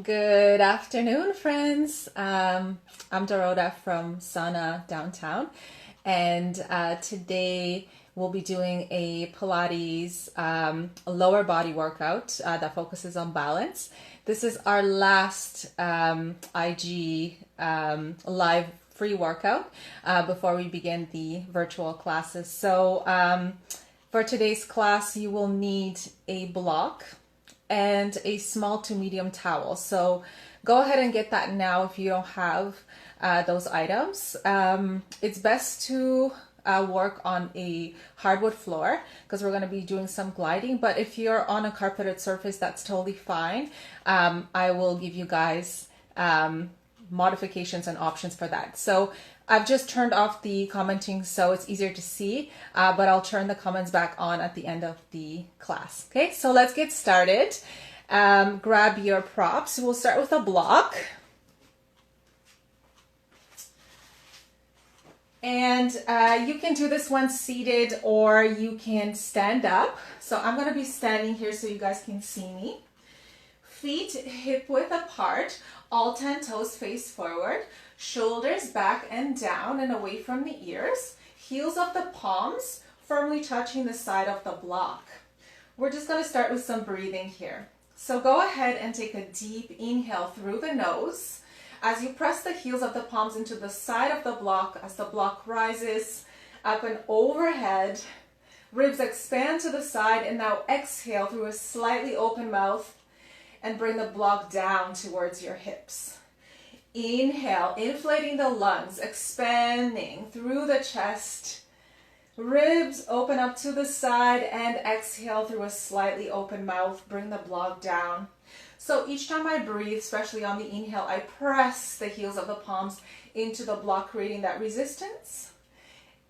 Good afternoon, friends. I'm Dorota from Sana downtown, and today we'll be doing a Pilates lower body workout that focuses on balance. This is our last IG live free workout before we begin the virtual classes. So for today's class, you will need a block and a small to medium towel. So go ahead and get that now if you don't have those items. It's best to work on a hardwood floor because we're going to be doing some gliding. But if you're on a carpeted surface, that's totally fine. I will give you guys modifications and options for that. So I've just turned off the commenting so it's easier to see, but I'll turn the comments back on at the end of the class. Okay, so let's get started. Grab your props. We'll start with a block. And you can do this one seated or you can stand up. So I'm going to be standing here so you guys can see me. Feet hip width apart, all 10 toes face forward, shoulders back and down and away from the ears, heels of the palms firmly touching the side of the block. We're just going to start with some breathing here. So go ahead and take a deep inhale through the nose. As you press the heels of the palms into the side of the block, as the block rises up and overhead, ribs expand to the side, and now exhale through a slightly open mouth and bring the block down towards your hips. Inhale, inflating the lungs, expanding through the chest. Ribs open up to the side, and exhale through a slightly open mouth. Bring the block down. So each time I breathe, especially on the inhale, I press the heels of the palms into the block, creating that resistance.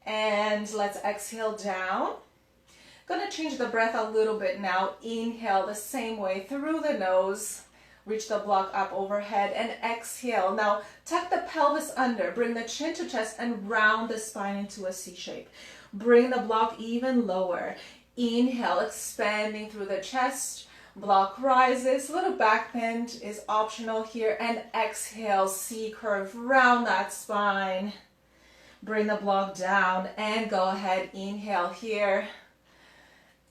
And let's exhale down. Gonna change the breath a little bit now. Inhale the same way through the nose. Reach the block up overhead and exhale. Now tuck the pelvis under. Bring the chin to chest and round the spine into a C shape. Bring the block even lower. Inhale, expanding through the chest. Block rises. A little back bend is optional here. And exhale, C curve. Round that spine. Bring the block down and go ahead. Inhale here.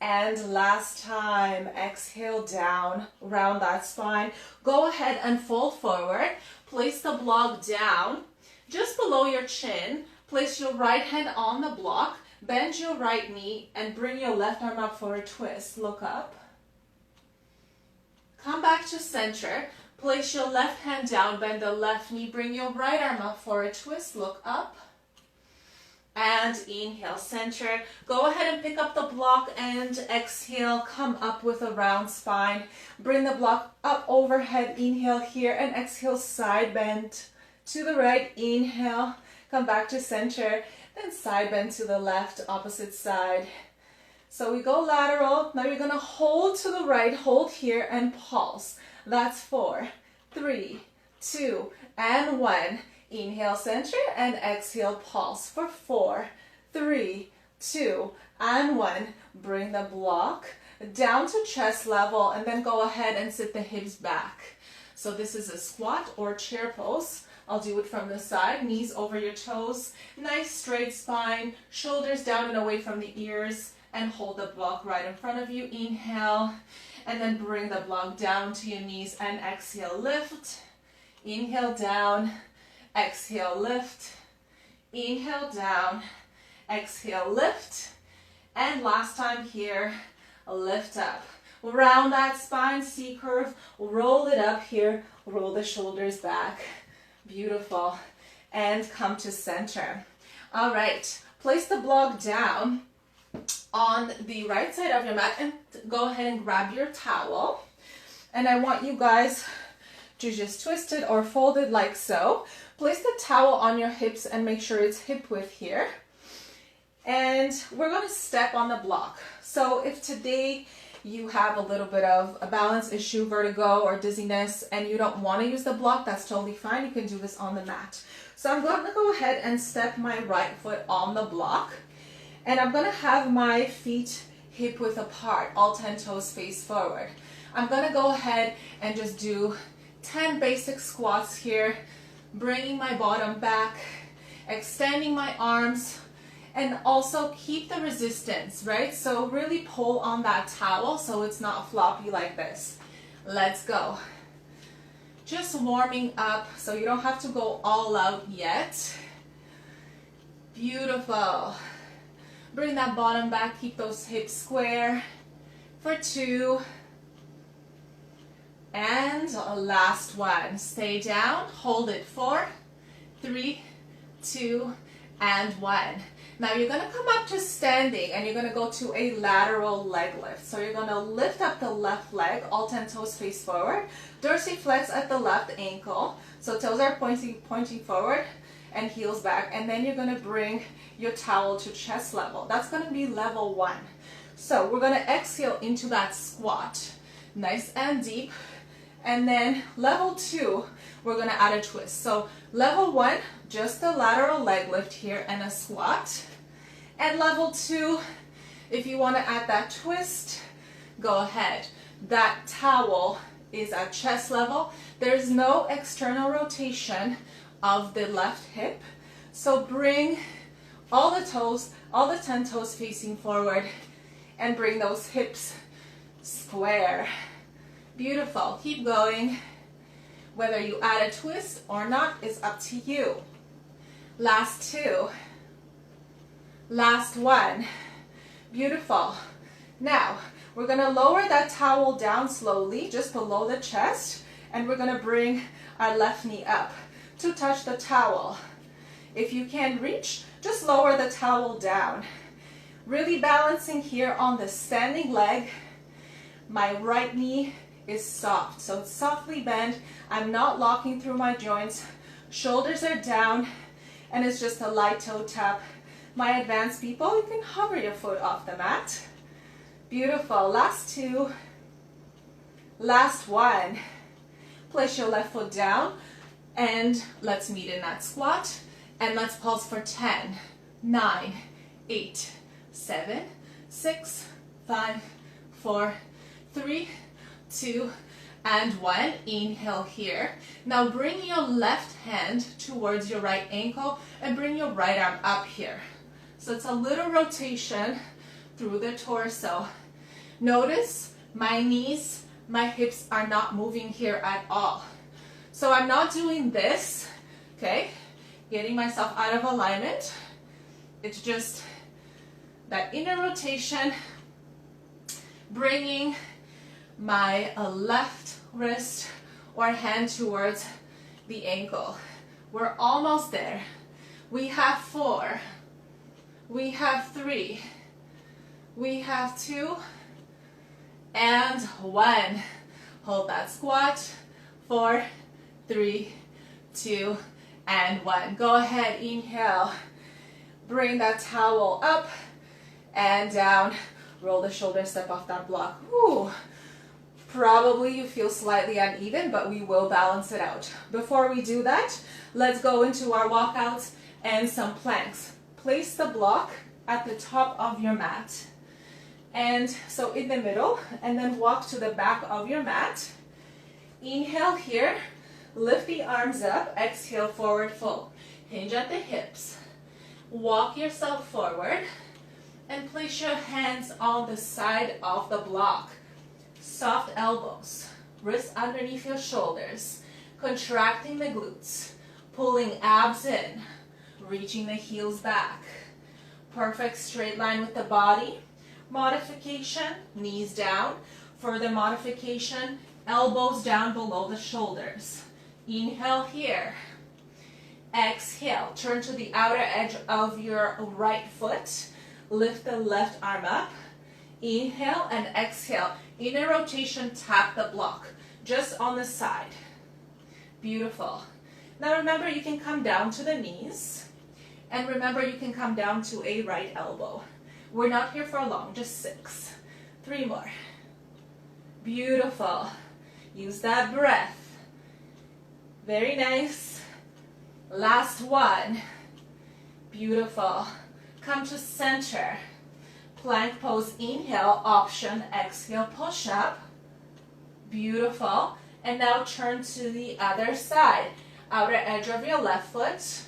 And last time, exhale down, round that spine. Go ahead and fold forward. Place the block down just below your chin. Place your right hand on the block. Bend your right knee and bring your left arm up for a twist. Look up. Come back to center. Place your left hand down. Bend the left knee. Bring your right arm up for a twist. Look up. And inhale, center. Go ahead and pick up the block and exhale. Come up with a round spine. Bring the block up overhead. Inhale here and exhale, side bend to the right. Inhale, come back to center. Then side bend to the left, opposite side. So we go lateral. Now you're going to hold to the right. Hold here and pulse. That's 4, 3, 2, and 1. Inhale, center, and exhale, pulse for 4, 3, 2, and 1. Bring the block down to chest level, and then go ahead and sit the hips back. So this is a squat or chair pose. I'll do it from the side, knees over your toes, nice straight spine, shoulders down and away from the ears, and hold the block right in front of you. Inhale, and then bring the block down to your knees, and exhale, lift. Inhale, down. Exhale, lift. Inhale, down. Exhale, lift. And last time here, lift up. Round that spine, C curve. Roll it up here. Roll the shoulders back. Beautiful. And come to center. All right. Place the block down on the right side of your mat and go ahead and grab your towel. And I want you guys to just twist it or fold it like so. Place the towel on your hips and make sure it's hip width here. And we're going to step on the block. So if today you have a little bit of a balance issue, vertigo, or dizziness, and you don't want to use the block, that's totally fine. You can do this on the mat. So I'm going to go ahead and step my right foot on the block. And I'm going to have my feet hip width apart, all 10 toes face forward. I'm going to go ahead and just do 10 basic squats here, bringing my bottom back, extending my arms, and also keep the resistance, right? So really pull on that towel so it's not floppy like this. Let's go. Just warming up so you don't have to go all out yet. Beautiful. Bring that bottom back, keep those hips square for 2. And last one. Stay down, hold it 4, 3, 2, and 1. Now you're gonna come up to standing and you're gonna go to a lateral leg lift. So you're gonna lift up the left leg, all 10 toes face forward, dorsiflex at the left ankle. So toes are pointing forward and heels back. And then you're gonna bring your towel to chest level. That's gonna be level 1. So we're gonna exhale into that squat, nice and deep. And then level 2, we're gonna add a twist. So level 1, just a lateral leg lift here and a squat. And level 2, if you wanna add that twist, go ahead. That towel is at chest level. There's no external rotation of the left hip. So bring all the toes, all the 10 toes facing forward, and bring those hips square. Beautiful. Keep going. Whether you add a twist or not is up to you. Last 2. Last 1. Beautiful. Now, we're going to lower that towel down slowly, just below the chest, and we're going to bring our left knee up to touch the towel. If you can reach, just lower the towel down. Really balancing here on the standing leg. My right knee is soft, so it's softly bent. I'm not locking through my joints. Shoulders are down, and it's just a light toe tap. My advanced people, you can hover your foot off the mat. Beautiful. Last 2. Last 1. Place your left foot down, and let's meet in that squat. And let's pulse for 10, 9, 8, 7, 6, 5, 4, 3, 2, and 1. Inhale here. Now bring your left hand towards your right ankle and bring your right arm up here. So it's a little rotation through the torso. Notice my knees, my hips are not moving here at all. So I'm not doing this, okay? Getting myself out of alignment. It's just that inner rotation, bringing my left wrist or hand towards the ankle. We're almost there. We have 4. We have 3. We have 2. And 1. Hold that squat. 4, 3, 2, and 1. Go ahead, inhale. Bring that towel up and down. Roll the shoulders, step off that block. Whew. Probably you feel slightly uneven, but we will balance it out. Before we do that, let's go into our walkouts and some planks. Place the block at the top of your mat. And so in the middle, and then walk to the back of your mat. Inhale here, lift the arms up, exhale, forward fold. Hinge at the hips. Walk yourself forward and place your hands on the side of the block. Soft elbows, wrists underneath your shoulders, contracting the glutes, pulling abs in, reaching the heels back. Perfect straight line with the body. Modification, knees down. Further modification, elbows down below the shoulders. Inhale here. Exhale, turn to the outer edge of your right foot. Lift the left arm up. Inhale and exhale. Inner rotation, tap the block, just on the side. Beautiful. Now remember, you can come down to the knees. And remember, you can come down to a right elbow. We're not here for long, just 6. 3 more. Beautiful. Use that breath. Very nice. Last 1. Beautiful. Come to center. Plank pose, inhale, option, exhale, push up. Beautiful. And now turn to the other side. Outer edge of your left foot.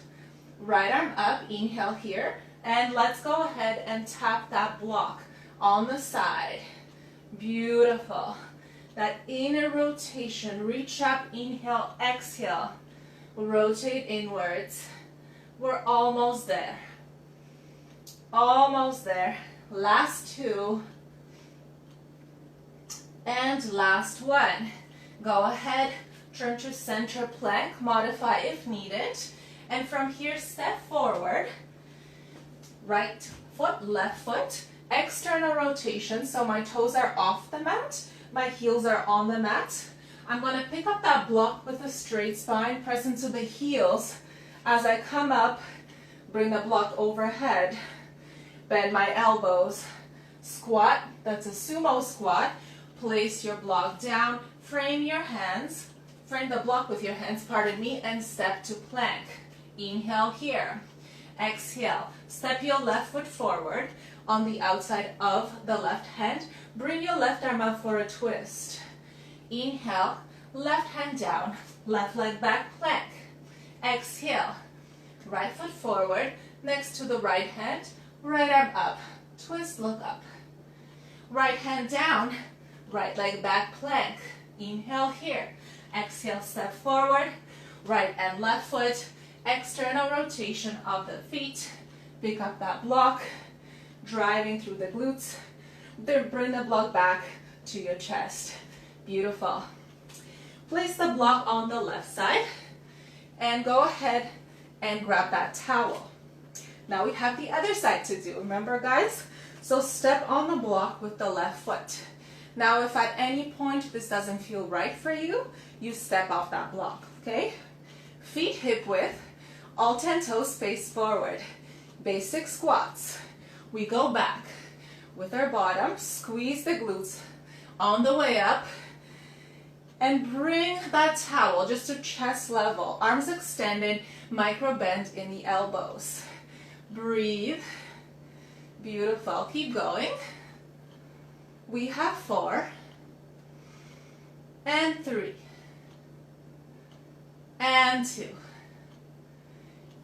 Right arm up. Inhale here. And let's go ahead and tap that block on the side. Beautiful. That inner rotation. Reach up. Inhale. Exhale. Rotate inwards. We're almost there. Almost there. Last two. And last one. Go ahead, turn to center plank, modify if needed. And from here, step forward. Right foot, left foot. External rotation, so my toes are off the mat. My heels are on the mat. I'm going to pick up that block with a straight spine, press into the heels. As I come up, bring the block overhead. Bend my elbows. Squat, that's a sumo squat. Place your block down, frame your hands, frame the block with your hands, pardon me, and step to plank. Inhale here. Exhale. Step your left foot forward on the outside of the left hand. Bring your left arm up for a twist. Inhale, left hand down, left leg back, plank. Exhale. Right foot forward, next to the right hand, right arm up, twist, look up. Right hand down, right leg back, plank. Inhale here. Exhale, step forward. Right and left foot. External rotation of the feet. Pick up that block. Driving through the glutes. Then bring the block back to your chest. Beautiful. Place the block on the left side. And go ahead and grab that towel. Now we have the other side to do. Remember, guys? So step on the block with the left foot. Now, if at any point this doesn't feel right for you, you step off that block, okay? Feet hip width, all 10 toes face forward. Basic squats. We go back with our bottom, squeeze the glutes on the way up, and bring that towel just to chest level. Arms extended, micro bend in the elbows. Breathe. Beautiful. Keep going. We have 4 and 3 and 2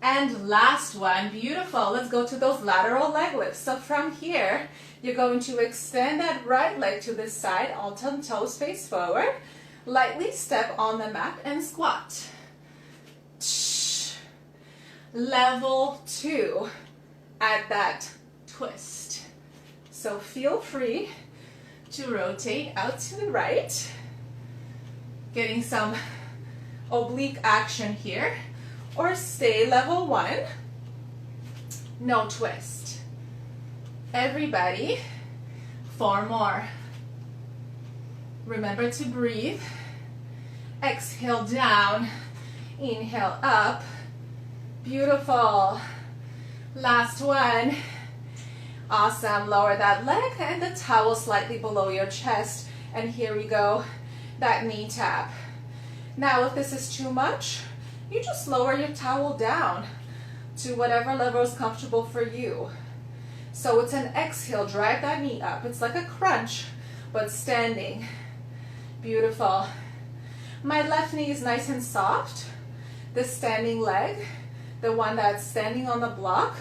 and last one. Beautiful. Let's go to those lateral leg lifts. So from here, you're going to extend that right leg to this side, all 10 toes face forward. Lightly step on the mat and squat. Level 2 at that twist. So feel free to rotate out to the right, getting some oblique action here, or stay level 1, no twist. Everybody, 4 more. Remember to breathe. Exhale down, inhale up. Beautiful. Last one. Awesome. Lower that leg and the towel slightly below your chest. And here we go. That knee tap. Now, if this is too much, you just lower your towel down to whatever level is comfortable for you. So it's an exhale. Drive that knee up. It's like a crunch, but standing. Beautiful. My left knee is nice and soft. The standing leg, the one that's standing on the block.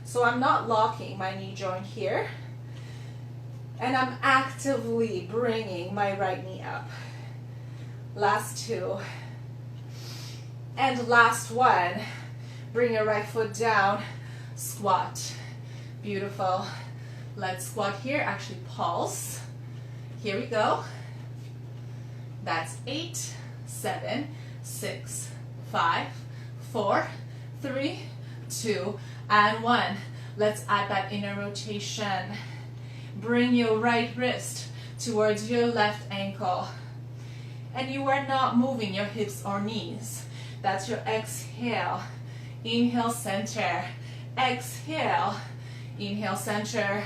So I'm not locking my knee joint here. And I'm actively bringing my right knee up. Last 2. And last one. Bring your right foot down. Squat. Beautiful. Let's squat here. Actually pulse. Here we go. That's 8, 7, 6, 5, 4, 3, 2, and 1. Let's add that inner rotation. Bring your right wrist towards your left ankle. And you are not moving your hips or knees. That's your exhale. Inhale, center. Exhale. Inhale, center.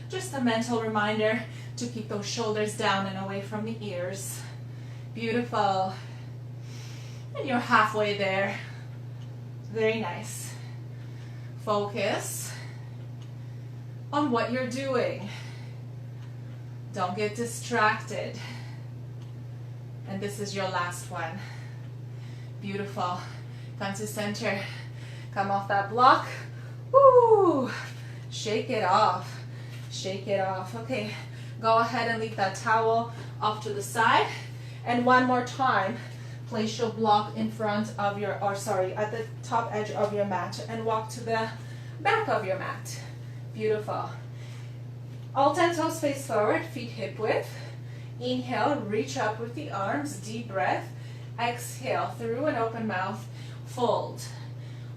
Just a mental reminder to keep those shoulders down and away from the ears. Beautiful. And you're halfway there. Very nice. Focus on what you're doing. Don't get distracted. And this is your last one. Beautiful. Come to center. Come off that block. Woo! Shake it off. Shake it off. Okay, go ahead and leave that towel off to the side. And one more time, place your block in front of your, or sorry, at the top edge of your mat and walk to the back of your mat. Beautiful. All 10 toes face forward, feet hip width. Inhale, reach up with the arms, deep breath. Exhale, through an open mouth, fold.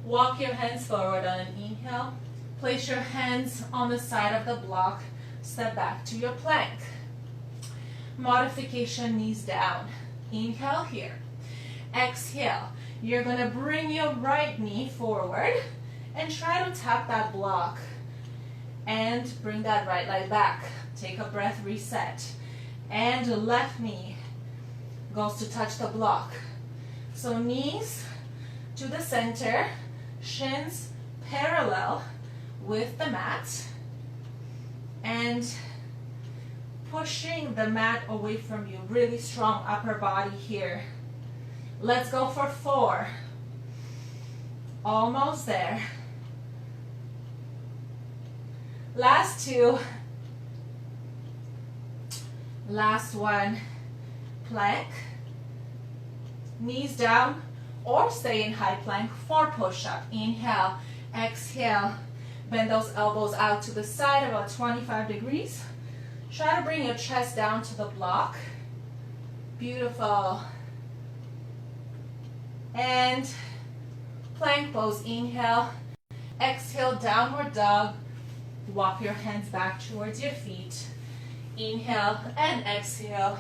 Walk your hands forward on an inhale. Place your hands on the side of the block. Step back to your plank. Modification, knees down. Inhale here. Exhale. You're going to bring your right knee forward and try to tap that block. And bring that right leg back. Take a breath, reset. And the left knee goes to touch the block. So knees to the center, shins parallel with the mat, and pushing the mat away from you. Really strong upper body here. Let's go for 4. Almost there. Last 2. Last one. Plank. Knees down or stay in high plank for push-up. Inhale, exhale. Bend those elbows out to the side about 25 degrees. Try to bring your chest down to the block. Beautiful. And plank pose. Inhale, exhale, downward dog. Walk your hands back towards your feet. Inhale and exhale.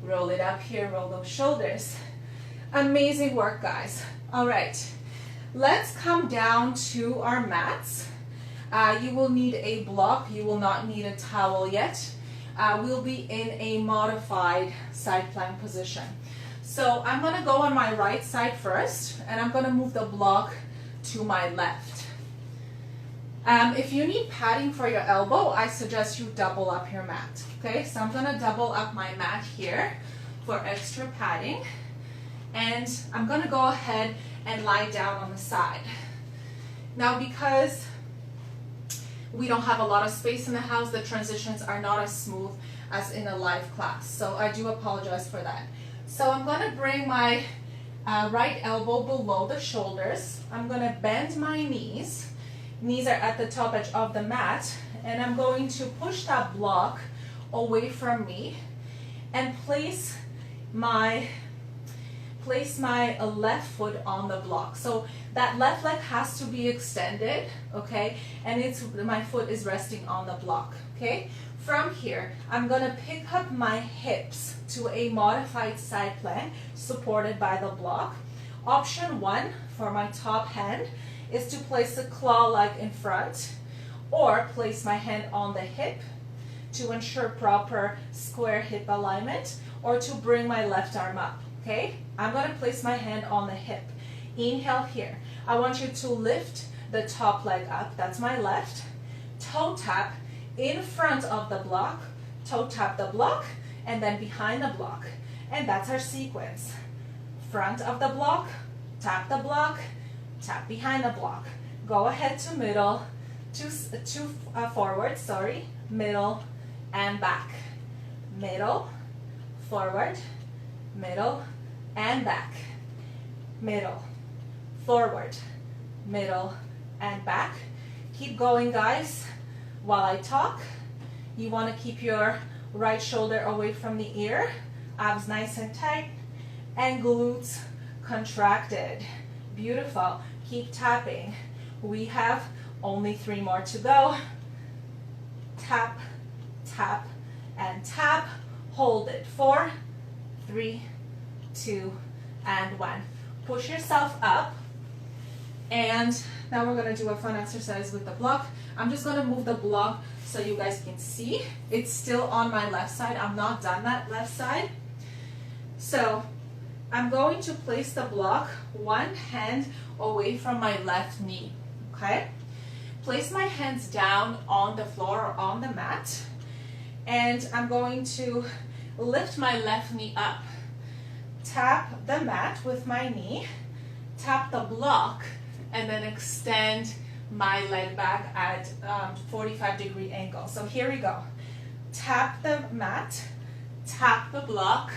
Roll it up here, roll those shoulders. Amazing work, guys. All right, let's come down to our mats. You will need a block. You will not need a towel yet. We'll be in a modified side plank position. So I'm gonna go on my right side first, and I'm gonna move the block to my left. If you need padding for your elbow, I suggest you double up your mat. Okay, so I'm gonna double up my mat here for extra padding. And I'm gonna go ahead and lie down on the side. Now, because we don't have a lot of space in the house, the transitions are not as smooth as in a live class. So I do apologize for that. So I'm gonna bring my right elbow below the shoulders. I'm gonna bend my knees. Knees are at the top edge of the mat, and I'm going to push that block away from me and place my left foot on the block. So that left leg has to be extended, okay? And my foot is resting on the block, okay? From here, I'm gonna pick up my hips to a modified side plank supported by the block. Option 1 for my top hand is to place the claw leg in front, or place my hand on the hip to ensure proper square hip alignment, or to bring my left arm up, okay? I'm gonna place my hand on the hip. Inhale here. I want you to lift the top leg up, that's my left. Toe tap in front of the block, toe tap the block, and then behind the block. And that's our sequence. Front of the block, tap the block, tap behind the block. Go ahead to middle, forward, sorry, middle and back. Middle, forward, middle and back. Middle, forward, middle and back. Keep going, guys. While I talk, you want to keep your right shoulder away from the ear, abs nice and tight, and glutes contracted. Beautiful. Keep tapping. We have only 3 more to go. Tap, tap, and tap. Hold it. 4, 3, 2, and 1. Push yourself up. And now we're going to do a fun exercise with the block. I'm just going to move the block so you guys can see. It's still on my left side. I'm not done that left side. So I'm going to place the block one hand away from my left knee, okay? Place my hands down on the floor or on the mat, and I'm going to lift my left knee up. tap the mat with my knee, tap the block, and then extend my leg back at 45-degree angle. So here we go. Tap the mat, tap the block,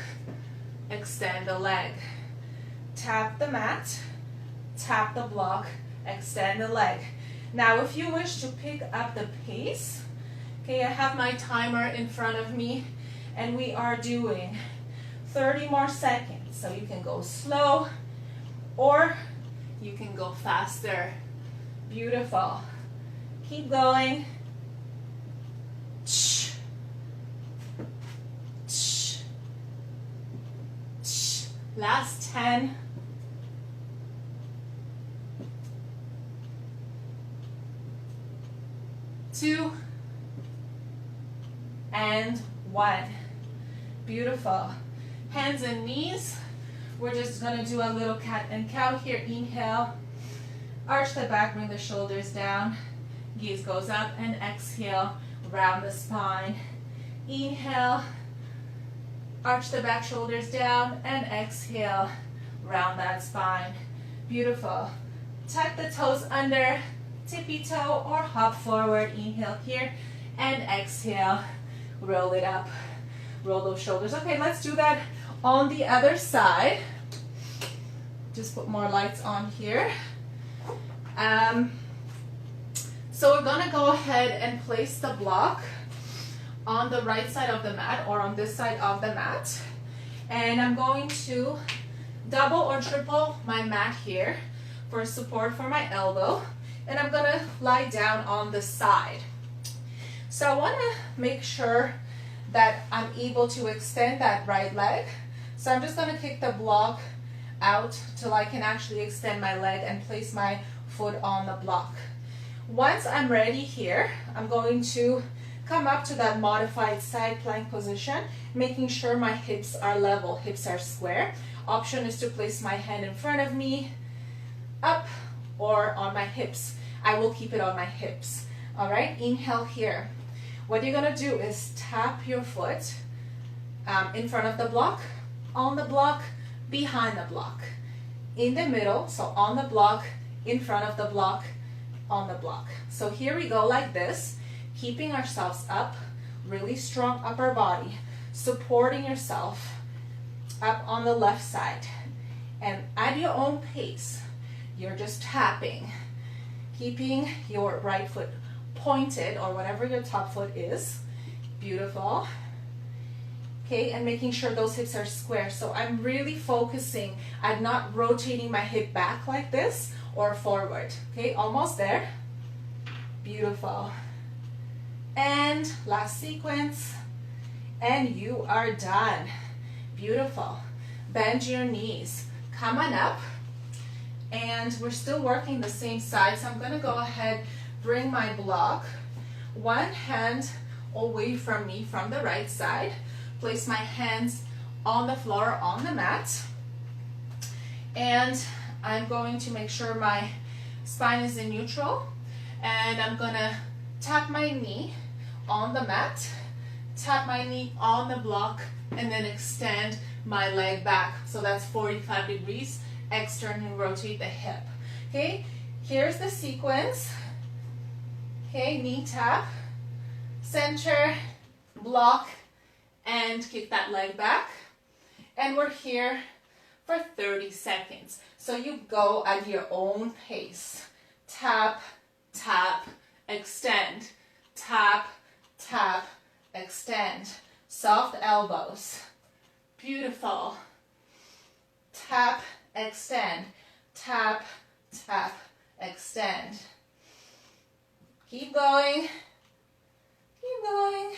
extend the leg. Tap the mat, tap the block, extend the leg. Now if you wish to pick up the pace, okay, I have my timer in front of me and we are doing 30 more seconds. So you can go slow or you can go faster. Beautiful. Keep going. Last 10. 2 and 1. Beautiful. Hands and knees. We're just going to do a little cat and cow here. Inhale. Arch the back, bring the shoulders down. Gaze goes up and exhale. Round the spine. Inhale. Arch the back, shoulders down, and exhale. Round that spine. Beautiful. Tuck the toes under, tippy toe or hop forward. Inhale here and exhale. Roll it up. Roll those shoulders. Okay, let's do that on the other side. Just put more lights on here. So we're gonna go ahead and place the block on the right side of the mat or on this side of the mat. And I'm going to double or triple my mat here for support for my elbow. And I'm gonna lie down on the side. So I wanna make sure that I'm able to extend that right leg. So I'm just gonna kick the block out till I can actually extend my leg and place my foot on the block. Once I'm ready here, I'm going to come up to that modified side plank position, making sure my hips are level, hips are square. Option is to place my hand in front of me, up, or on my hips. I will keep it on my hips. All right, inhale here. What you're gonna do is tap your foot in front of the block, on the block, behind the block, in the middle, so on the block, in front of the block, on the block. So here we go like this, keeping ourselves up, really strong upper body, supporting yourself up on the left side. And at your own pace, you're just tapping, keeping your right foot pointed or whatever your top foot is. Beautiful. Okay, and making sure those hips are square. So I'm really focusing at not rotating my hip back like this or forward. Okay, almost there. Beautiful. And last sequence. And you are done. Beautiful. Bend your knees. Come on up. And we're still working the same side. So I'm going to go ahead, bring my block. One hand away from me from the right side. Place my hands on the floor, on the mat. And I'm going to make sure my spine is in neutral. And I'm going to tap my knee on the mat, tap my knee on the block, and then extend my leg back. So that's 45 degrees. Externally rotate the hip. Okay, here's the sequence. Okay, knee tap, center, block, and kick that leg back. And we're here for 30 seconds. So you go at your own pace. Tap, tap, extend. Tap, tap, extend. Soft elbows. Beautiful. Tap, extend. Tap, tap, extend. Keep going. Keep going.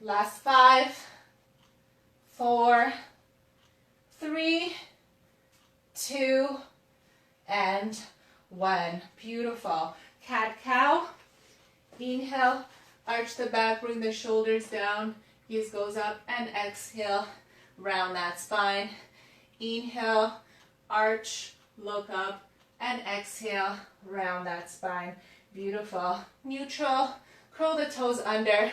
Last 5, 4, 3, 2, and 1. Beautiful. Cat-cow. Inhale, arch the back, bring the shoulders down. Gaze goes up, and exhale, round that spine. Inhale, arch, look up, and exhale, round that spine. Beautiful. Neutral. Curl the toes under.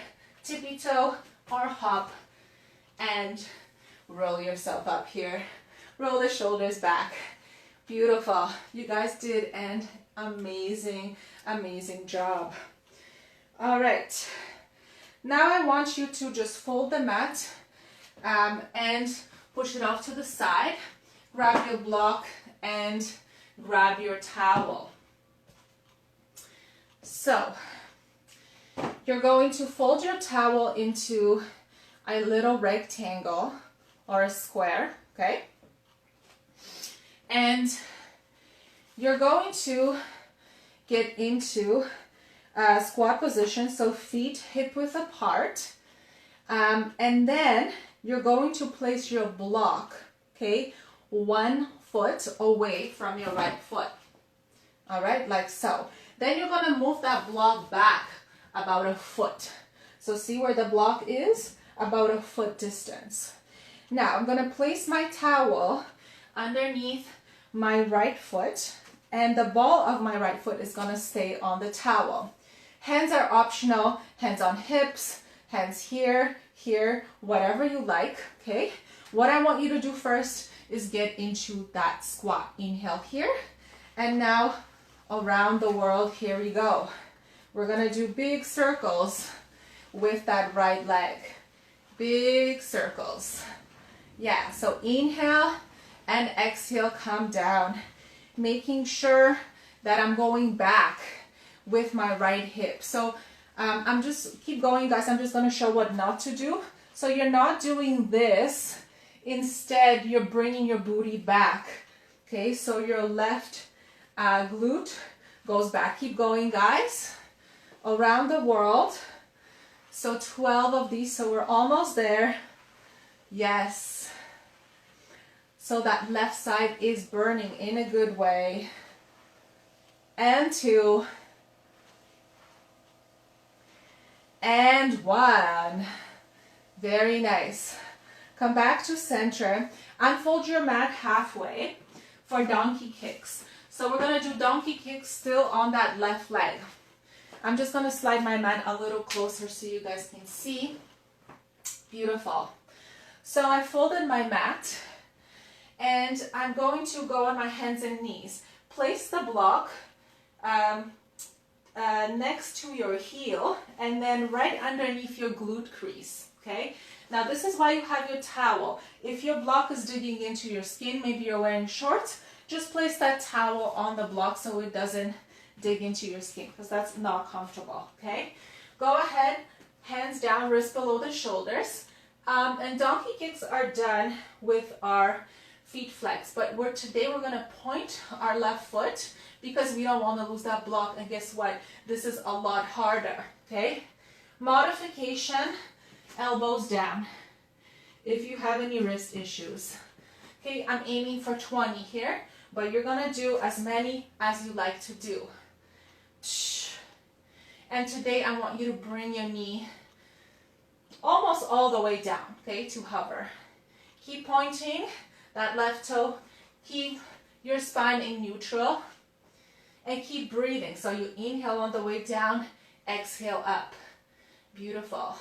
tippy toe or hop, and roll yourself up here. Roll the shoulders back. Beautiful. You guys did an amazing, amazing job. All right. Now I want you to just fold the mat and push it off to the side. Grab your block and grab your towel. So you're going to fold your towel into a little rectangle or a square, okay? And you're going to get into a squat position, so feet hip width apart. And then you're going to place your block, okay, 1 foot away from your right foot. All right, like so. Then you're going to move that block back about a foot. So see where the block is? About a foot distance. Now I'm going to place my towel underneath my right foot, and the ball of my right foot is going to stay on the towel. Hands are optional, hands on hips, hands here, here, whatever you like, okay? What I want you to do first is get into that squat. Inhale here, and now around the world, here we go. We're gonna do big circles with that right leg. Big circles. Yeah, so inhale and exhale, come down. Making sure that I'm going back with my right hip. So I'm just, keep going guys, I'm just gonna show what not to do. So you're not doing this, instead you're bringing your booty back. Okay, so your left glute goes back. Keep going guys, around the world. So 12 of these, so we're almost there. Yes. So that left side is burning in a good way. And 2. And 1. Very nice. Come back to center. Unfold your mat halfway for donkey kicks. So we're going to do donkey kicks still on that left leg. I'm just going to slide my mat a little closer so you guys can see. Beautiful. So I folded my mat and I'm going to go on my hands and knees. Place the block next to your heel and then right underneath your glute crease, okay? Now this is why you have your towel. If your block is digging into your skin, maybe you're wearing shorts, just place that towel on the block so it doesn't dig into your skin, because that's not comfortable, okay? Go ahead, hands down, wrists below the shoulders. And donkey kicks are done with our feet flexed, but today we're gonna point our left foot because we don't want to lose that block, and guess what? This is a lot harder, okay? Modification, elbows down if you have any wrist issues. Okay, I'm aiming for 20 here, but you're gonna do as many as you like to do. And today I want you to bring your knee almost all the way down, okay, to hover. Keep pointing that left toe, keep your spine in neutral, and keep breathing. So you inhale on the way down, exhale up. Beautiful.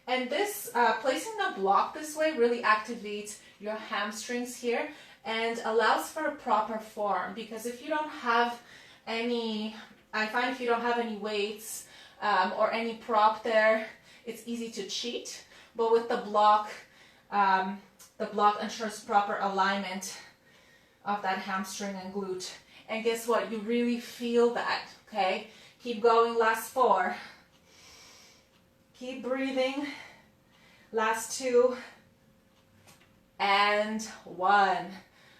And this, placing the block this way really activates your hamstrings here and allows for a proper form, because if you don't have any, I find if you don't have any weights or any prop there, it's easy to cheat. But with the block ensures proper alignment of that hamstring and glute. And guess what? You really feel that, okay? Keep going, last 4. Keep breathing. Last 2. And 1.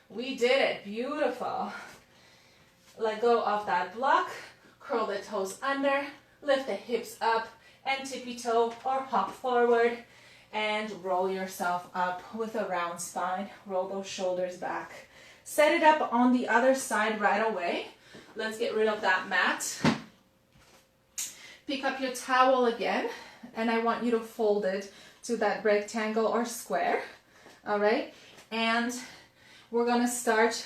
We did it. Beautiful. Let go of that block. Curl the toes under. Lift the hips up and tippy toe or hop forward. And roll yourself up with a round spine. Roll those shoulders back. Set it up on the other side right away. Let's get rid of that mat. Pick up your towel again, and I want you to fold it to that rectangle or square. All right, and we're gonna start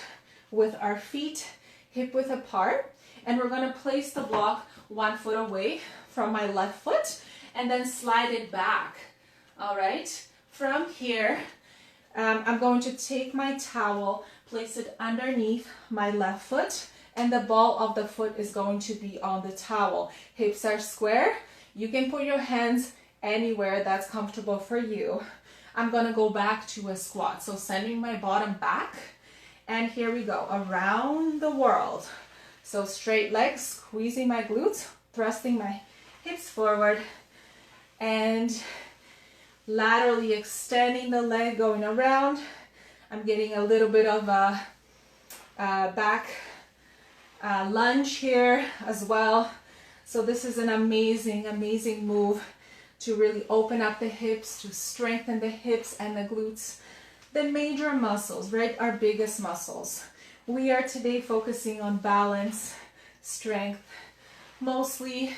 with our feet hip width apart, and we're gonna place the block 1 foot away from my left foot, and then slide it back. All right, from here, I'm going to take my towel, place it underneath my left foot, and the ball of the foot is going to be on the towel. Hips are square. You can put your hands anywhere that's comfortable for you. I'm gonna go back to a squat. So sending my bottom back, and here we go, around the world. So straight legs, squeezing my glutes, thrusting my hips forward, and laterally extending the leg, going around. I'm getting a little bit of a back lunge here as well. So this is an amazing move to really open up the hips, to strengthen the hips and the glutes, the major muscles, right? Our biggest muscles. We are today focusing on balance, strength, mostly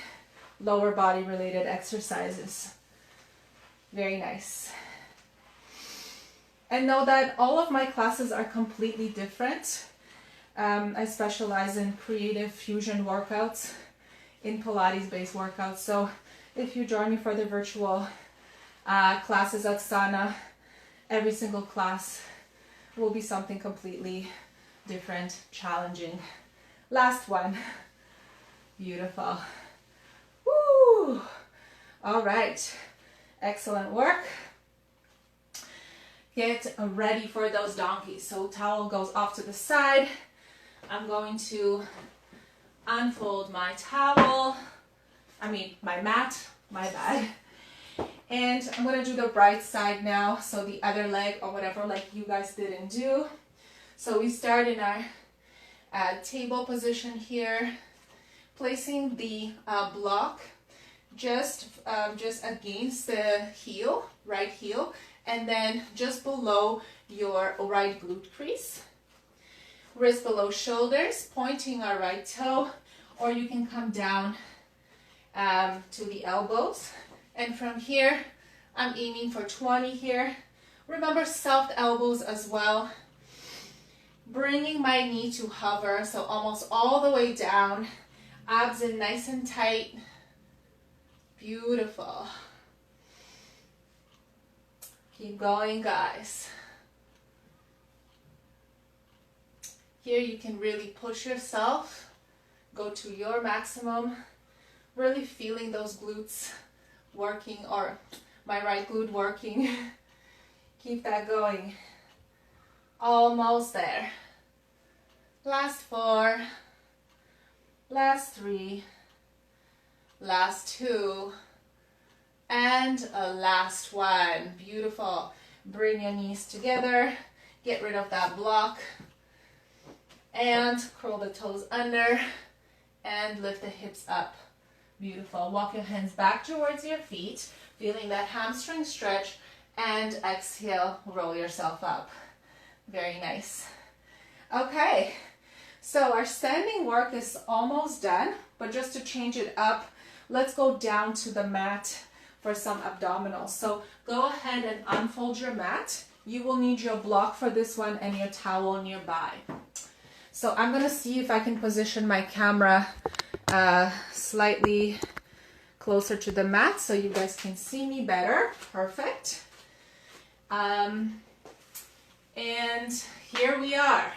lower body related exercises. Very nice. And know that all of my classes are completely different. I specialize in creative fusion workouts, in Pilates-based workouts. So if you join me for the virtual classes at Sana, every single class will be something completely different, challenging. Last one. Beautiful. Woo! All right. Excellent work. Get ready for those donkeys. So towel goes off to the side. I'm going to unfold my towel, my mat, my bad. And I'm gonna do the right side now, so the other leg or whatever leg you guys didn't do. So we start in our table position here, placing the block just against the heel, right heel, and then just below your right glute crease. Wrist below shoulders, pointing our right toe, or you can come down to the elbows. And from here, I'm aiming for 20 here. Remember, soft elbows as well. Bringing my knee to hover, so almost all the way down. Abs in nice and tight. Beautiful. Keep going, guys. Here you can really push yourself, go to your maximum, really feeling those glutes working, or my right glute working. Keep that going. Almost there. Last 4, last 3, last 2, and a last 1. Beautiful. Bring your knees together, get rid of that block, and curl the toes under and lift the hips up. Beautiful. Walk your hands back towards your feet, feeling that hamstring stretch, and exhale, roll yourself up. Very nice. Okay, so our standing work is almost done, but just to change it up, let's go down to the mat for some abdominals. So go ahead and unfold your mat. You will need your block for this one and your towel nearby. So I'm gonna see if I can position my camera slightly closer to the mat so you guys can see me better. Perfect. And here we are.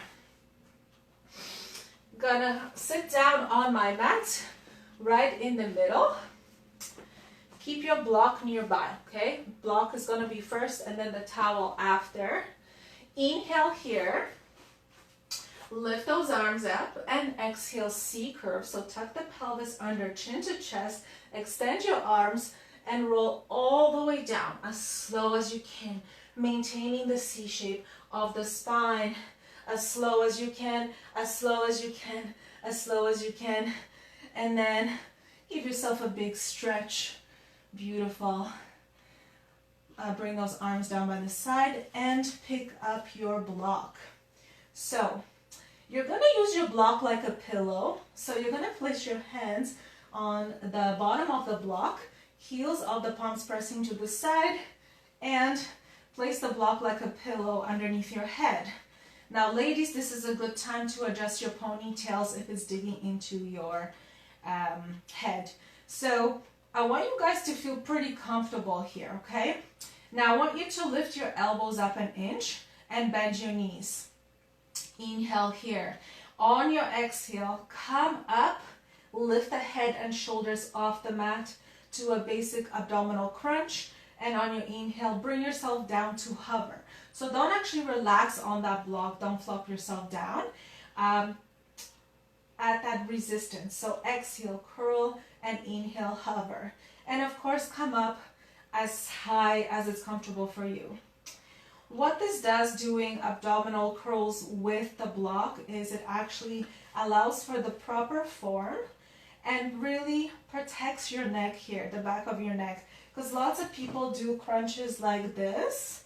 Gonna sit down on my mat right in the middle. Keep your block nearby, okay? Block is gonna be first and then the towel after. Inhale here. Lift those arms up and exhale, C curve. So tuck the pelvis under, chin to chest, extend your arms and roll all the way down as slow as you can, maintaining the C shape of the spine. As slow as you can, as slow as you can, as slow as you can. And then give yourself a big stretch. Beautiful. Bring those arms down by the side and pick up your block. So you're going to use your block like a pillow. So you're going to place your hands on the bottom of the block, heels of the palms pressing to the side, and place the block like a pillow underneath your head. Now, ladies, this is a good time to adjust your ponytails if it's digging into your head. So I want you guys to feel pretty comfortable here, okay? Now I want you to lift your elbows up an inch and bend your knees. Inhale here. On your exhale, come up, lift the head and shoulders off the mat to a basic abdominal crunch. And on your inhale, bring yourself down to hover. So don't actually relax on that block. Don't flop yourself down. At that resistance. So exhale, curl, and inhale, hover. And of course, come up as high as it's comfortable for you. What this does doing abdominal curls with the block is it actually allows for the proper form and really protects your neck here, the back of your neck. Because lots of people do crunches like this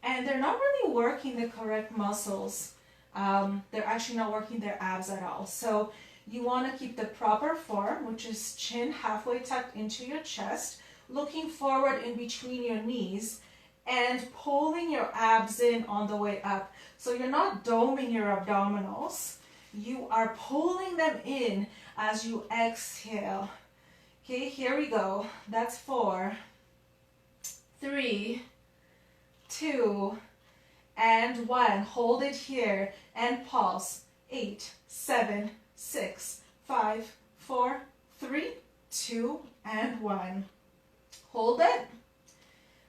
and they're not really working the correct muscles. They're actually not working their abs at all. So you want to keep the proper form, which is chin halfway tucked into your chest, looking forward in between your knees, and pulling your abs in on the way up. So you're not doming your abdominals. You are pulling them in as you exhale. Okay, here we go. That's 4, 3, 2, and 1. Hold it here and pulse. 8, 7, 6, 5, 4, 3, 2, and 1. Hold it.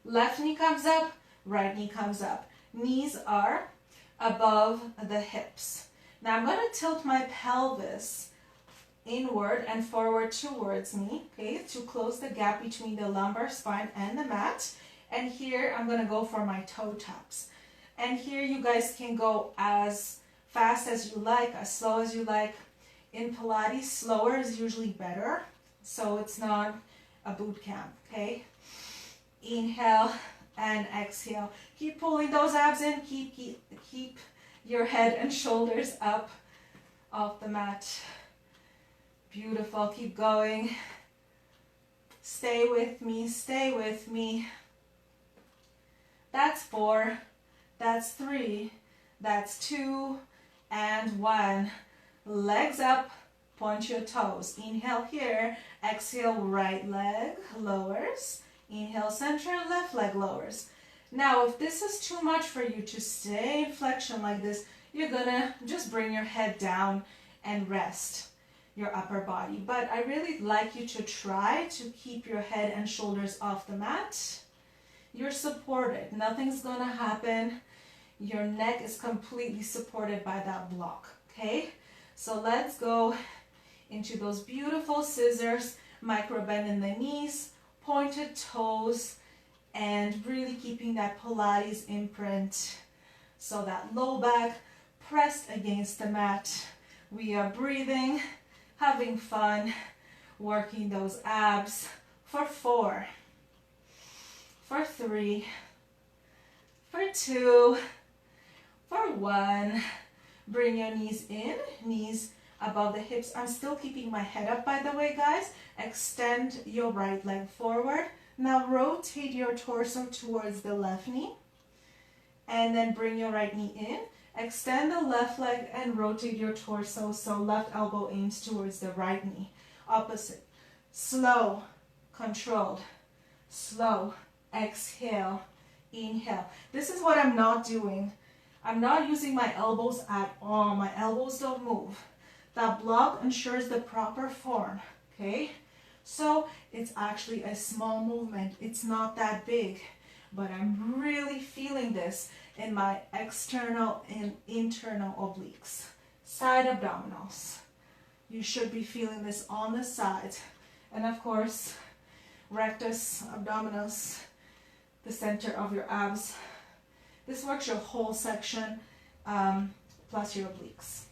Left knee comes up, right knee comes up. Knees are above the hips. Now I'm going to tilt my pelvis inward and forward towards me, okay, to close the gap between the lumbar spine and the mat. And here I'm going to go for my toe taps. And here you guys can go as fast as you like, as slow as you like. In Pilates, slower is usually better, so it's not a boot camp, okay? Inhale and exhale. Keep pulling those abs in. Keep your head and shoulders up off the mat. Beautiful. Keep going. Stay with me. Stay with me. That's 4. That's 3. That's 2 and 1. Legs up. Point your toes. Inhale here. Exhale, right leg lowers. Inhale, center, left leg lowers. Now, if this is too much for you to stay in flexion like this, you're gonna just bring your head down and rest your upper body. But I really like you to try to keep your head and shoulders off the mat. You're supported. Nothing's gonna happen. Your neck is completely supported by that block, okay? So let's go into those beautiful scissors, micro bend in the knees, pointed toes, and really keeping that Pilates imprint. So that low back pressed against the mat. We are breathing, having fun, working those abs for 4, for 3, for 2, for 1. Bring your knees in, knees above the hips. I'm still keeping my head up, by the way, guys. Extend your right leg forward. Now rotate your torso towards the left knee. And then bring your right knee in. Extend the left leg and rotate your torso so left elbow aims towards the right knee. Opposite. Slow, controlled. Slow. Exhale. Inhale. This is what I'm not doing. I'm not using my elbows at all. My elbows don't move. That block ensures the proper form, okay? So it's actually a small movement. It's not that big, but I'm really feeling this in my external and internal obliques. Side abdominals. You should be feeling this on the sides. And of course, rectus abdominis, the center of your abs. This works your whole section, plus your obliques.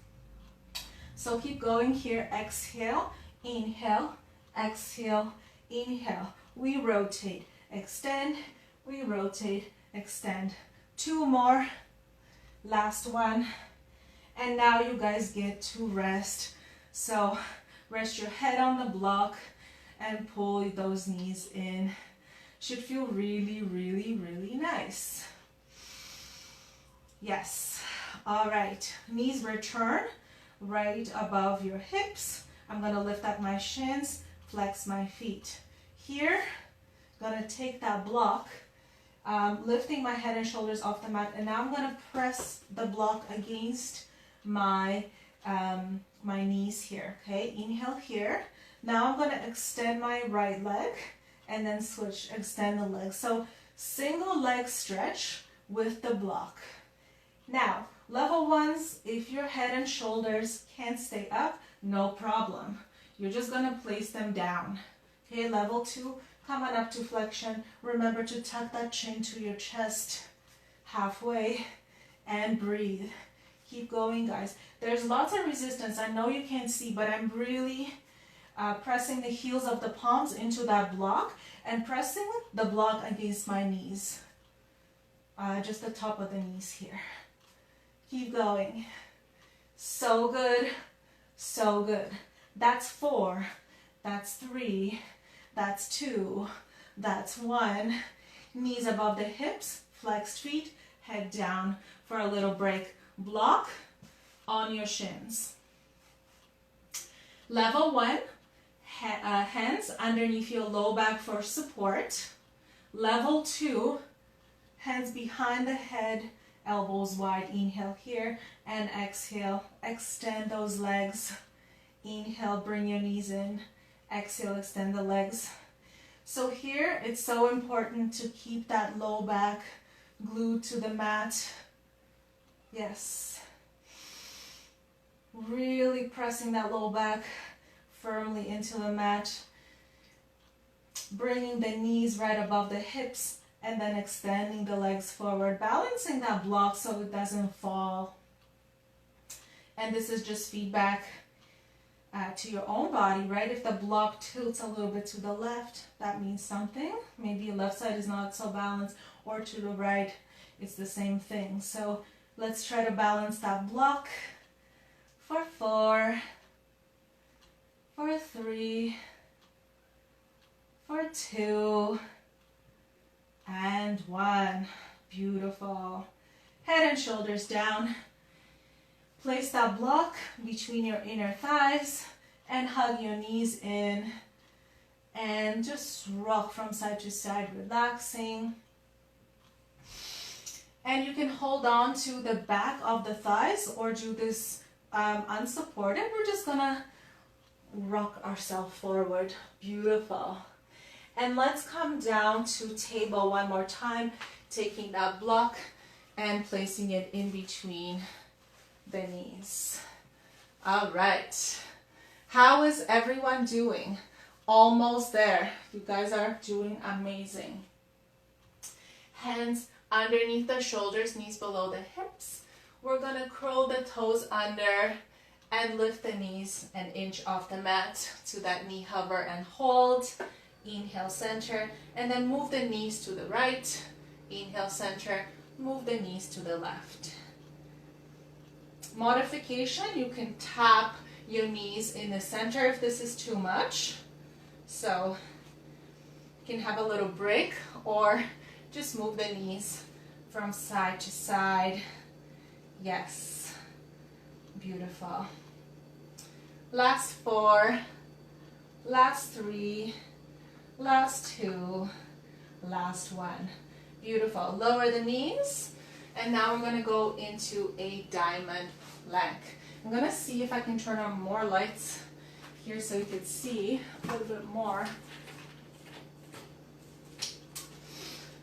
So keep going here. Exhale, inhale, exhale, inhale. We rotate, extend, we rotate, extend. 2 more. Last one. And now you guys get to rest. So rest your head on the block and pull those knees in. Should feel really, really, really nice. Yes. All right. Knees return right above your hips. I'm going to lift up my shins, flex my feet. Here, gonna take that block, lifting my head and shoulders off the mat, and now I'm gonna press the block against my my knees here. Okay, inhale here. Now I'm gonna extend my right leg and then switch, extend the leg. So single leg stretch with the block. Now, level ones, if your head and shoulders can't stay up, no problem. You're just gonna place them down. Okay, level two, coming up to flexion. Remember to tuck that chin to your chest halfway and breathe. Keep going, guys. There's lots of resistance. I know you can't see, but I'm really pressing the heels of the palms into that block and pressing the block against my knees. Just the top of the knees here. Keep going. So good. So good. That's 4. That's 3. That's 2. That's 1. Knees above the hips. Flexed feet. Head down for a little break. Block on your shins. Level 1. Hands underneath your low back for support. Level 2. Hands behind the head. Elbows wide. Inhale here and exhale. Extend those legs. Inhale, bring your knees in. Exhale, extend the legs. So here it's so important to keep that low back glued to the mat. Yes. Really pressing that low back firmly into the mat. Bringing the knees right above the hips. And then extending the legs forward, balancing that block so it doesn't fall. And this is just feedback to your own body, right? If the block tilts a little bit to the left, that means something. Maybe your left side is not so balanced, or to the right, it's the same thing. So let's try to balance that block for 4, for 3, for 2, and 1. Beautiful. Head and shoulders down. Place that block between your inner thighs and hug your knees in. And just rock from side to side, relaxing. And you can hold on to the back of the thighs or do this unsupported. We're just gonna rock ourselves forward. Beautiful. And let's come down to table one more time, taking that block and placing it in between the knees. All right. How is everyone doing? Almost there. You guys are doing amazing. Hands underneath the shoulders, knees below the hips. We're gonna curl the toes under and lift the knees an inch off the mat to that knee hover and hold. Inhale, center, and then move the knees to the right. Inhale, center, move the knees to the left. Modification, you can tap your knees in the center if this is too much. So you can have a little break or just move the knees from side to side. Yes, beautiful. Last 4, last 3, last 2, last 1. Beautiful. Lower the knees, and now we're going to go into a diamond plank. I'm going to see if I can turn on more lights here so you can see a little bit more.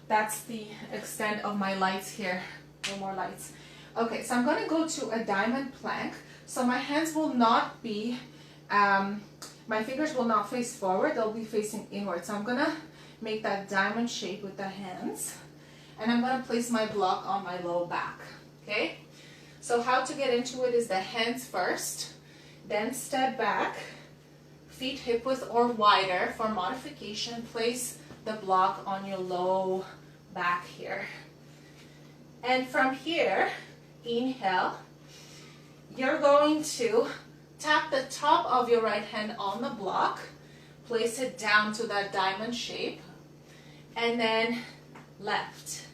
That's the extent of my lights here. No more lights. Okay, so I'm going to go to a diamond plank. So my hands will not be, my fingers will not face forward, they'll be facing inward. So I'm gonna make that diamond shape with the hands. And I'm gonna place my block on my low back, okay? So how to get into it is the hands first, then step back, feet hip width or wider for modification. Place the block on your low back here. And from here, inhale, you're going to tap the top of your right hand on the block, place it down to that diamond shape, and then left.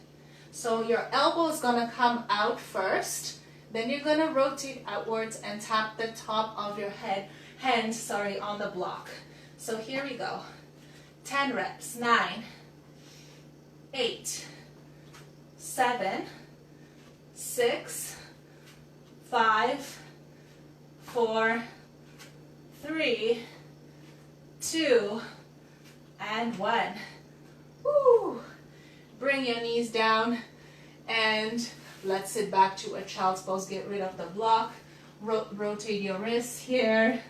So your elbow is going to come out first, then you're going to rotate outwards and tap the top of your hand on the block. So here we go. 10 reps. 9, 8, 7, 6, 5, 4, 3, 2, and 1. Woo! Bring your knees down and let's sit back to a child's pose. Get rid of the block. Rotate your wrists here.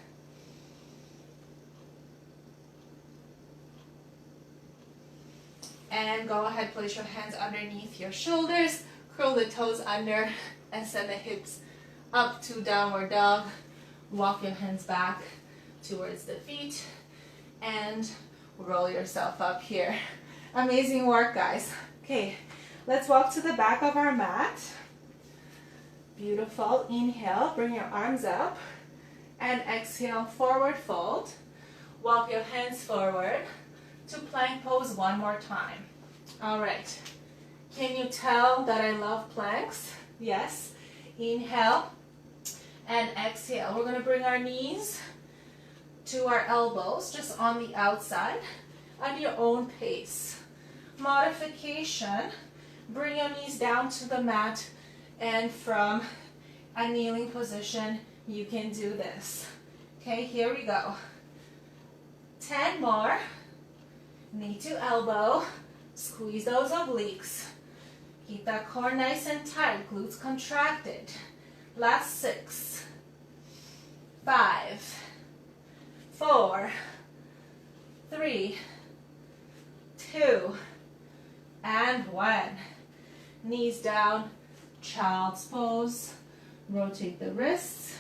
And go ahead, place your hands underneath your shoulders. Curl the toes under and send the hips up to downward dog. Walk your hands back towards the feet and roll yourself up here. Amazing work, guys. Okay, let's walk to the back of our mat. Beautiful. Inhale, bring your arms up, and exhale, forward fold. Walk your hands forward to plank pose one more time. All right. Can you tell that I love planks? Yes. Inhale and exhale. We're going to bring our knees to our elbows, just on the outside, at your own pace. Modification, bring your knees down to the mat, and from a kneeling position, you can do this. Okay, here we go. 10 more. Knee to elbow. Squeeze those obliques. Keep that core nice and tight. Glutes contracted. Last 6, 5, 4, 3, 2, and 1. Knees down, child's pose. Rotate the wrists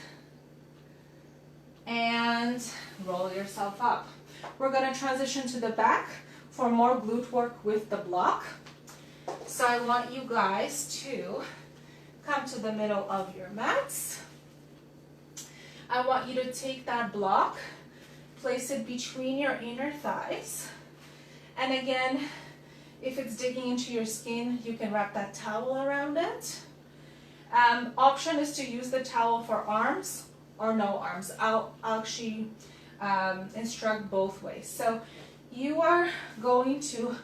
and roll yourself up. We're going to transition to the back for more glute work with the block. So I want you guys to come to the middle of your mats. I want you to take that block, place it between your inner thighs. And again, if it's digging into your skin, you can wrap that towel around it. Option is to use the towel for arms or no arms. I'll actually instruct both ways. So you are going to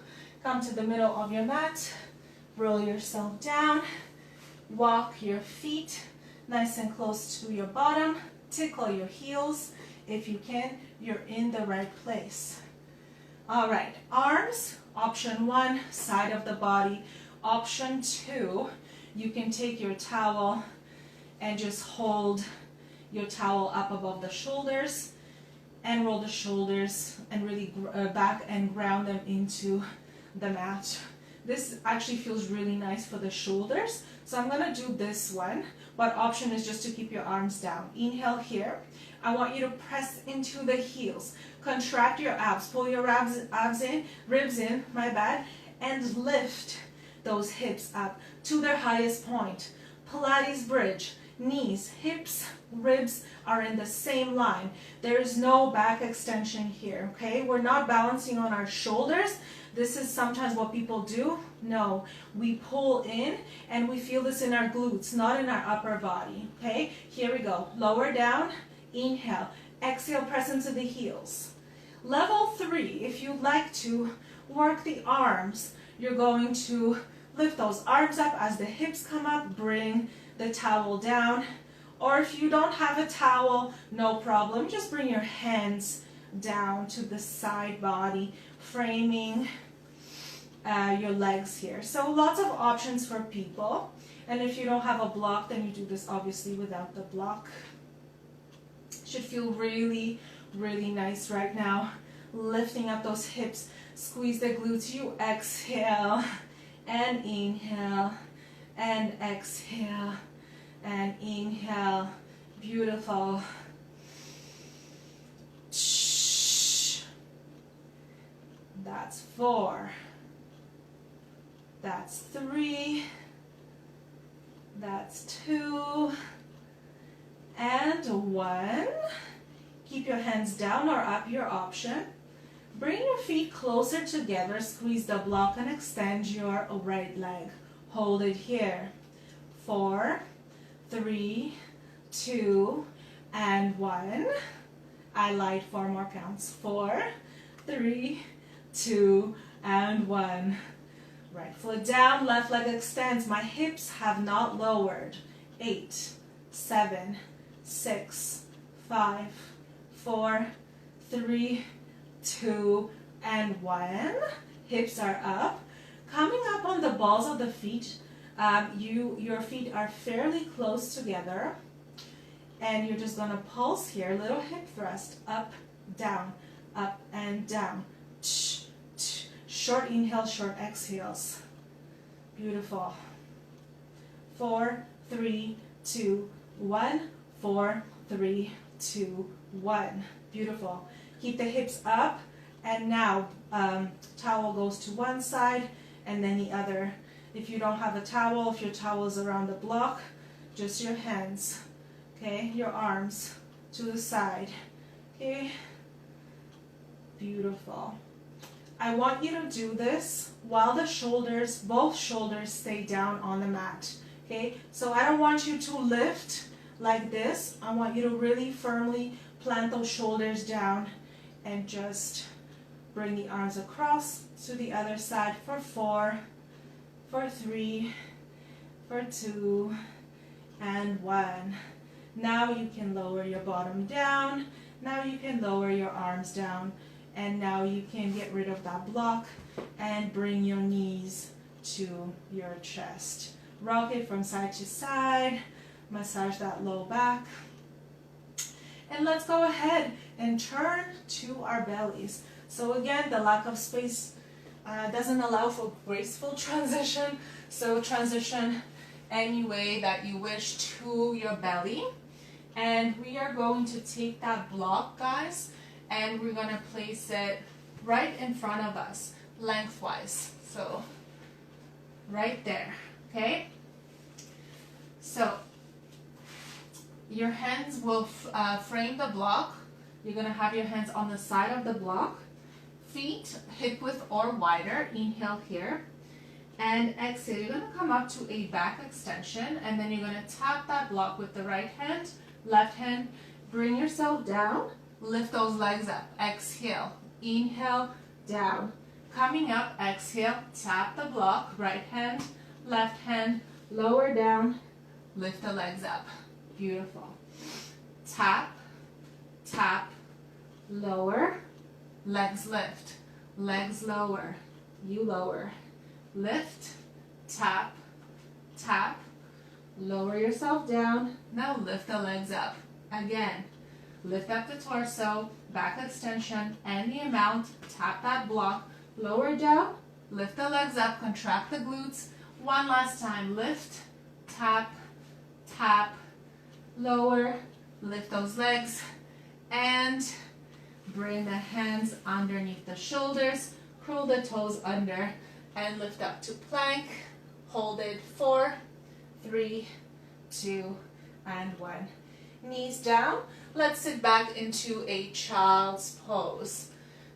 come to the middle of your mat, roll yourself down, walk your feet nice and close to your bottom, tickle your heels. If you can, you're in the right place. All right, arms, option 1, side of the body. Option 2, you can take your towel and just hold your towel up above the shoulders and roll the shoulders and really back and ground them into the mat. This actually feels really nice for the shoulders. So I'm going to do this one, but option is just to keep your arms down. Inhale here. I want you to press into the heels. Contract your abs. Pull your ribs in, my bad, and lift those hips up to their highest point. Pilates bridge. Knees, hips, ribs are in the same line. There is no back extension here, okay? We're not balancing on our shoulders. This is sometimes what people do. No, we pull in and we feel this in our glutes, not in our upper body, okay? Here we go. Lower down, inhale. Exhale, press into the heels. Level 3, if you'd like to work the arms, you're going to lift those arms up as the hips come up, bring the towel down, or if you don't have a towel, no problem, just bring your hands down to the side body, framing your legs here. So lots of options for people, and if you don't have a block, then you do this obviously without the block. Should feel really, really nice right now. Lifting up those hips, squeeze the glutes, you exhale and inhale and exhale and inhale. Beautiful. That's 4. That's 3. That's 2. And 1. Keep your hands down or up, your option. Bring your feet closer together, squeeze the block and extend your right leg. Hold it here. 4, 3, 2, and 1. I lied 4 more counts. 4, 3, 2, and 1. Right foot down, left leg extends. My hips have not lowered. 8, 7, 6, 5, 4, 3, 2, and 1. Hips are up. Coming up on the balls of the feet, your feet are fairly close together. And you're just going to pulse here, little hip thrust, up, and down. Short inhale, short exhales. Beautiful. 4, 3, 2, 1. 4, 3, 2, 1. Beautiful. Keep the hips up, and now towel goes to one side and then the other. If you don't have a towel, if your towel is around the block, just your hands. Okay, your arms to the side. Okay, beautiful. I want you to do this while the shoulders, both shoulders stay down on the mat. Okay, so I don't want you to lift like this. I want you to really firmly plant those shoulders down and just bring the arms across to the other side for 4, for 3, for 2, and 1. Now you can lower your bottom down. Now you can lower your arms down. And now you can get rid of that block and bring your knees to your chest. Rock it from side to side. Massage that low back. And let's go ahead and turn to our bellies. So again, the lack of space doesn't allow for graceful transition. So transition any way that you wish to your belly. And we are going to take that block, guys, and we're going to place it right in front of us, lengthwise. So right there, okay? So your hands will frame the block. You're going to have your hands on the side of the block. Feet hip width or wider. Inhale here. And exhale. You're going to come up to a back extension, and then you're going to tap that block with the right hand, left hand. Bring yourself down. Lift those legs up. Exhale. Inhale, down. Coming up, exhale. Tap the block. Right hand, left hand. Lower down. Lift the legs up. Beautiful. Tap, tap, lower. Legs lift. Legs lower. You lower. Lift, tap, tap. Lower yourself down. Now lift the legs up. Again. Lift up the torso, back extension, any amount. Tap that block. Lower down. Lift the legs up. Contract the glutes. One last time. Lift, tap, tap, lower. Lift those legs. And bring the hands underneath the shoulders. Curl the toes under. And lift up to plank. Hold it. 4, 3, 2, and 1. Knees down. Let's sit back into a child's pose.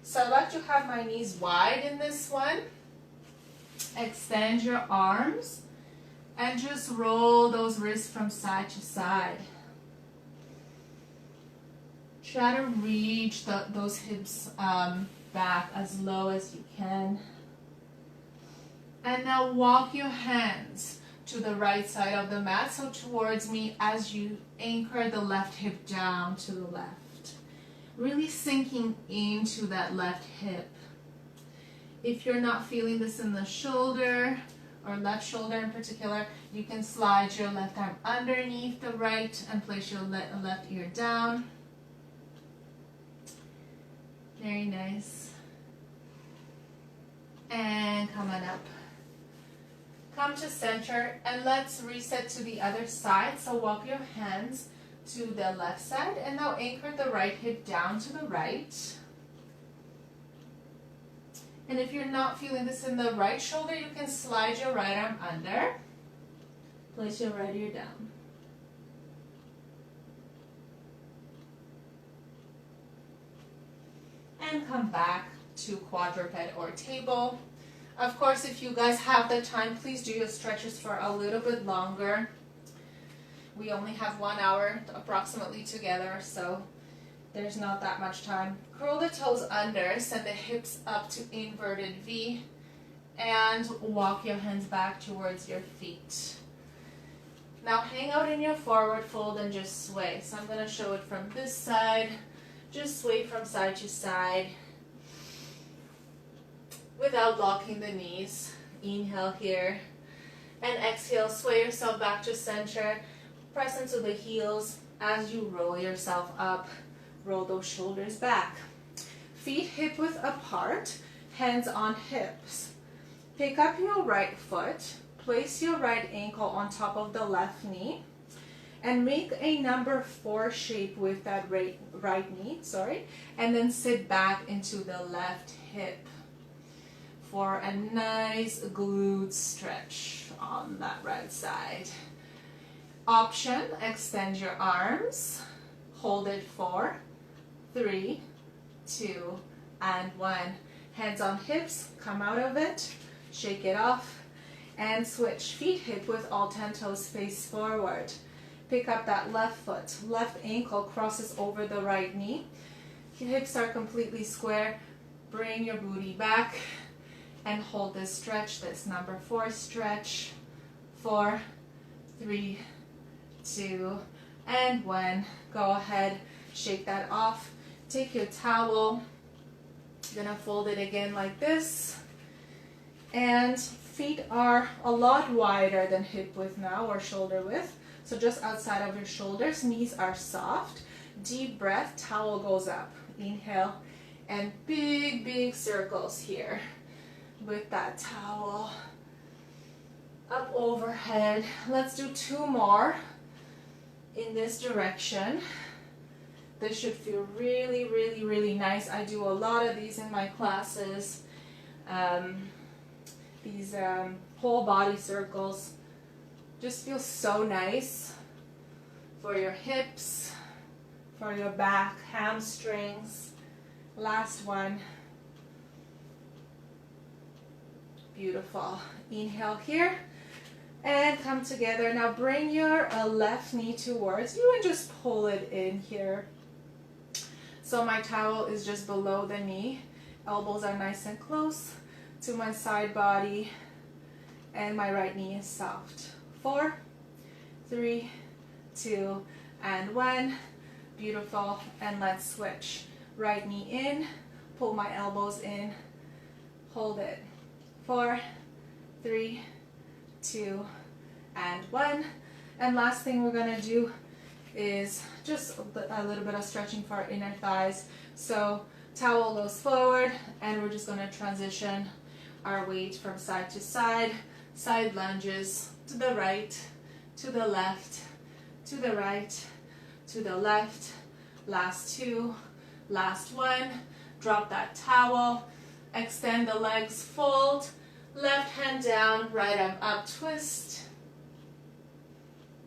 So I like to have my knees wide in this one. Extend your arms and just roll those wrists from side to side. Try to reach those hips back as low as you can. And now walk your hands to the right side of the mat, so towards me, as you anchor the left hip down to the left. Really sinking into that left hip. If you're not feeling this in the shoulder, or left shoulder in particular, you can slide your left arm underneath the right and place your left ear down. Very nice. And come on up. Come to center, and let's reset to the other side. So walk your hands to the left side, and now anchor the right hip down to the right. And if you're not feeling this in the right shoulder, you can slide your right arm under. Place your right ear down. And come back to quadruped or table. Of course, if you guys have the time, please do your stretches for a little bit longer. We only have 1 hour approximately together, so There's not that much time. Curl the toes under, send the hips up to inverted V, and walk your hands back towards your feet. Now hang out in your forward fold and just sway. So I'm going to show it from this side. Just sway from side to side without locking the knees. Inhale here. And exhale, sway yourself back to center. Press into the heels as you roll yourself up. Roll those shoulders back. Feet hip width apart, hands on hips. Pick up your right foot, place your right ankle on top of the left knee, and make a number 4 shape with that right knee, and then sit back into the left hip for a nice glute stretch on that right side. Option, extend your arms, hold it 4, 3, 2, and 1. Hands on hips, come out of it, shake it off, and switch. Feet hip width, all 10 toes face forward. Pick up that left foot, left ankle crosses over the right knee. Hips are completely square. Bring your booty back and hold this stretch, this number 4 stretch. 4, 3, 2, and 1. Go ahead, shake that off. Take your towel, you're gonna fold it again like this, and feet are a lot wider than hip width now, or shoulder width, so just outside of your shoulders. Knees are soft. Deep breath, towel goes up. Inhale, and big circles here with that towel up overhead. Let's do 2 more in this direction. This should feel really nice. I do a lot of these in my classes. These whole body circles just feel so nice for your hips, for your back, hamstrings. Last one. Beautiful. Inhale here and come together. Now bring your left knee towards you and just pull it in here. So my towel is just below the knee. Elbows are nice and close to my side body, and my right knee is soft. 4, 3, 2, and 1. Beautiful. And let's switch. Right knee in, pull my elbows in, hold it. 4, 3, 2, and 1. And last thing we're gonna do is just a little bit of stretching for our inner thighs. So towel goes forward, and we're just gonna transition our weight from side to side. Side lunges to the right, to the left, to the right, to the left. Last 2, last 1. Drop that towel, extend the legs, fold, left hand down, right arm up, twist.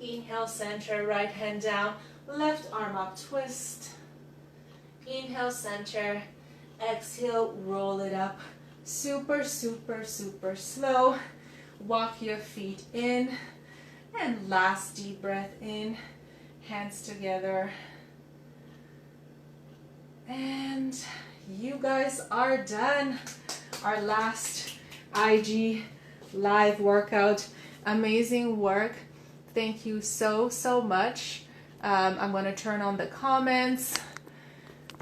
Inhale, center, right hand down, left arm up, twist. Inhale, center, exhale, roll it up. Super slow. Walk your feet in, and last deep breath in, hands together. And you guys are done. Our last IG live workout. Amazing work. Thank you so much. I'm going to turn on the comments.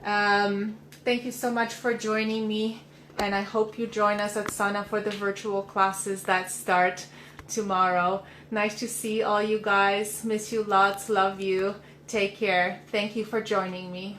Thank you so much for joining me, and I hope you join us at Sana for the virtual classes that start tomorrow. Nice to see all you guys. Miss you lots. Love you. Take care. Thank you for joining me.